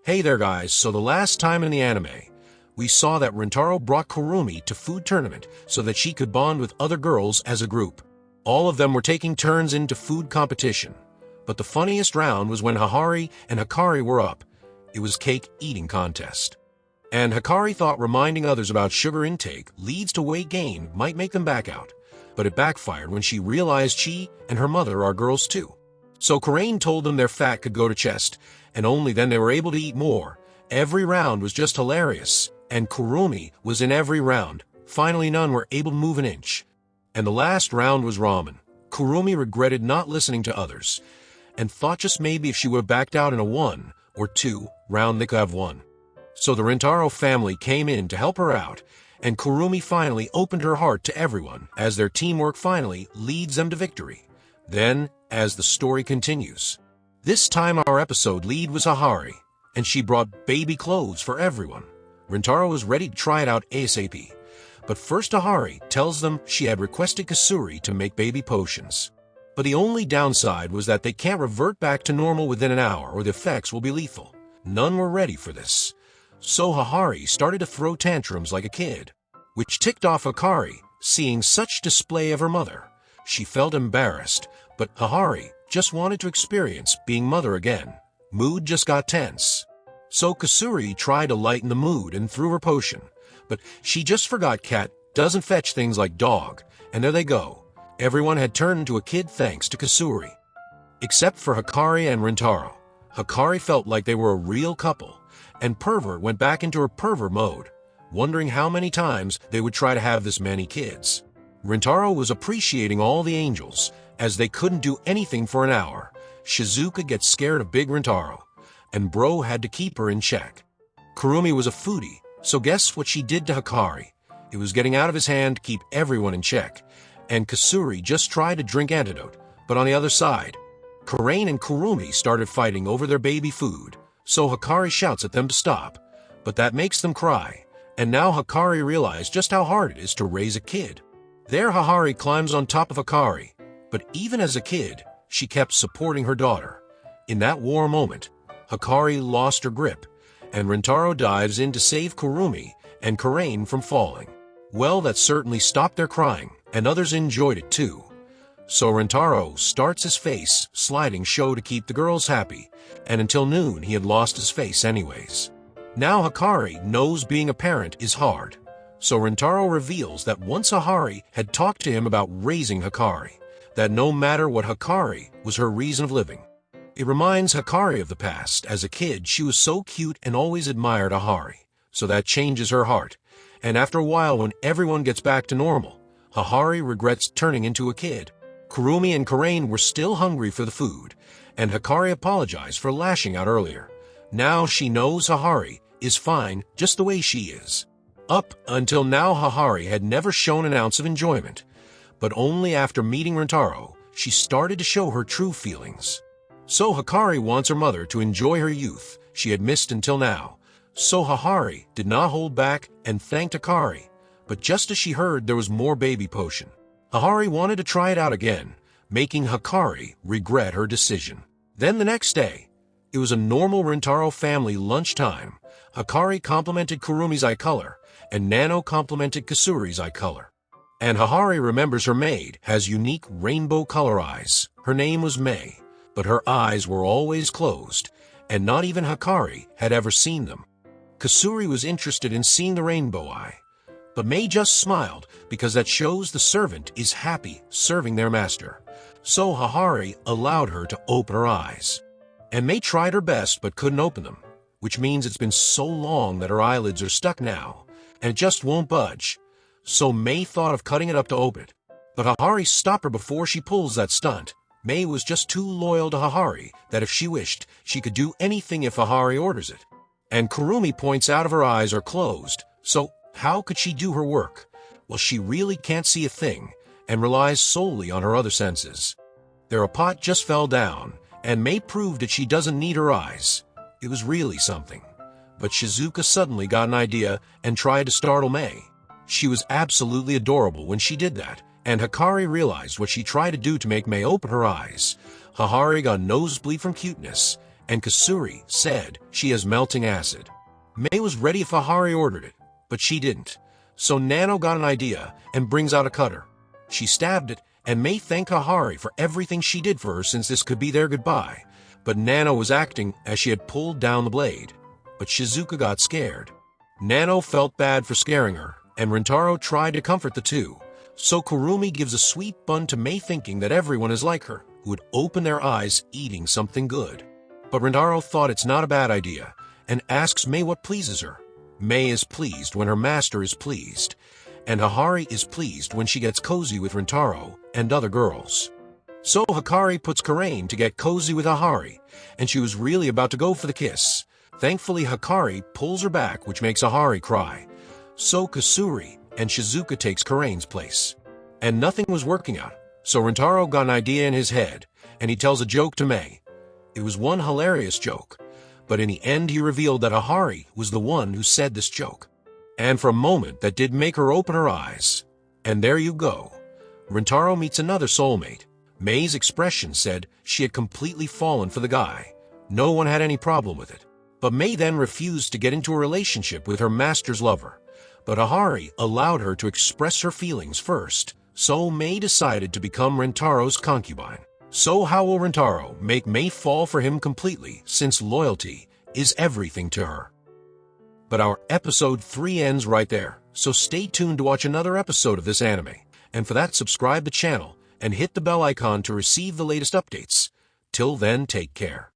Hey there guys, so the last time in the anime, we saw that Rintaro brought Kurumi to food tournament so that she could bond with other girls as a group. All of them were taking turns into food competition. But the funniest round was when Hahari and Hikari were up. It was cake eating contest. And Hikari thought reminding others about sugar intake leads to weight gain might make them back out. But it backfired when she realized she and her mother are girls too. So Karain told them their fat could go to chest, and only then they were able to eat more. Every round was just hilarious, and Kurumi was in every round. Finally none were able to move an inch. And the last round was ramen. Kurumi regretted not listening to others, and thought just maybe if she would have backed out in a 1 or 2 round they could have won. So the Rintaro family came in to help her out, and Kurumi finally opened her heart to everyone as their teamwork finally leads them to victory. Then, as the story continues, this time our episode lead was Hahari, and she brought baby clothes for everyone. Rintaro was ready to try it out ASAP, but first Hahari tells them she had requested Kasuri to make baby potions. But the only downside was that they can't revert back to normal within an hour or the effects will be lethal. None were ready for this. So Hahari started to throw tantrums like a kid, which ticked off Hikari, seeing such display of her mother. She felt embarrassed, but Hahari just wanted to experience being mother again. Mood just got tense. So Kasuri tried to lighten the mood and threw her potion, but she just forgot cat doesn't fetch things like dog, and there they go. Everyone had turned into a kid thanks to Kasuri. Except for Hikari and Rintaro. Hikari felt like they were a real couple, and Pervert went back into her pervert mode, wondering how many times they would try to have this many kids. Rintaro was appreciating all the angels, as they couldn't do anything for an hour. Shizuka gets scared of Big Rintaro, and Bro had to keep her in check. Kurumi was a foodie, so guess what she did to Hikari? It was getting out of his hand to keep everyone in check, and Kasuri just tried to drink antidote, but on the other side, Karain and Kurumi started fighting over their baby food, so Hikari shouts at them to stop, but that makes them cry, and now Hikari realized just how hard it is to raise a kid. There Hahari climbs on top of Hikari, but even as a kid, she kept supporting her daughter. In that war moment, Hikari lost her grip, and Rintaro dives in to save Kurumi and Karain from falling. Well, that certainly stopped their crying, and others enjoyed it too. So Rintaro starts his face sliding show to keep the girls happy, and until noon he had lost his face anyways. Now Hikari knows being a parent is hard, so Rintaro reveals that once Hahari had talked to him about raising Hikari, that no matter what Hikari was her reason of living. It reminds Hikari of the past. As a kid, she was so cute and always admired Hahari, so that changes her heart, and after a while when everyone gets back to normal, Hahari regrets turning into a kid. Kurumi and Karain were still hungry for the food, and Hikari apologized for lashing out earlier. Now she knows Hahari is fine just the way she is. Up until now Hahari had never shown an ounce of enjoyment, but only after meeting Rintaro, she started to show her true feelings. So Hikari wants her mother to enjoy her youth she had missed until now. So Hahari did not hold back and thanked Hikari, but just as she heard there was more baby potion, Hahari wanted to try it out again, making Hikari regret her decision. Then the next day, it was a normal Rintaro family lunchtime. Hikari complimented Kurumi's eye color, and Nano complimented Kasuri's eye color. And Hahari remembers her maid has unique rainbow color eyes. Her name was May, but her eyes were always closed, and not even Hikari had ever seen them. Kasuri was interested in seeing the rainbow eye, but May just smiled because that shows the servant is happy serving their master. So Hahari allowed her to open her eyes. And May tried her best but couldn't open them, which means it's been so long that her eyelids are stuck now, and it just won't budge. So May thought of cutting it up to open it, but Hahari stopped her before she pulls that stunt. May was just too loyal to Hahari that if she wished, she could do anything if Hahari orders it. And Kurumi points out of her eyes are closed, so how could she do her work? Well, she really can't see a thing, and relies solely on her other senses. Their pot just fell down, and May proved that she doesn't need her eyes. It was really something. But Shizuka suddenly got an idea and tried to startle May. She was absolutely adorable when she did that, and Hikari realized what she tried to do to make May open her eyes. Hahari got nosebleed from cuteness, and Kasuri said she has melting acid. Mei was ready if Ahari ordered it, but she didn't. So Nano got an idea and brings out a cutter. She stabbed it, and Mei thanked Ahari for everything she did for her since this could be their goodbye. But Nano was acting as she had pulled down the blade. But Shizuka got scared. Nano felt bad for scaring her, and Rintaro tried to comfort the two. So Kurumi gives a sweet bun to Mei, thinking that everyone is like her, who would open their eyes eating something good. But Rintaro thought it's not a bad idea, and asks Mei what pleases her. Mei is pleased when her master is pleased, and Ahari is pleased when she gets cozy with Rintaro and other girls. So Hikari puts Karain to get cozy with Ahari, and she was really about to go for the kiss. Thankfully, Hikari pulls her back, which makes Ahari cry. So Kasuri and Shizuka takes Karain's place. And nothing was working out, so Rintaro got an idea in his head, and he tells a joke to Mei. It was one hilarious joke, but in the end he revealed that Ahari was the one who said this joke. And for a moment that did make her open her eyes. And there you go. Rintaro meets another soulmate. Mei's expression said she had completely fallen for the guy. No one had any problem with it. But Mei then refused to get into a relationship with her master's lover. But Ahari allowed her to express her feelings first, so Mei decided to become Rintaro's concubine. So how will Rintaro make Mei fall for him completely, since loyalty is everything to her? But our episode 3 ends right there, so stay tuned to watch another episode of this anime. And for that, subscribe the channel and hit the bell icon to receive the latest updates. Till then, take care.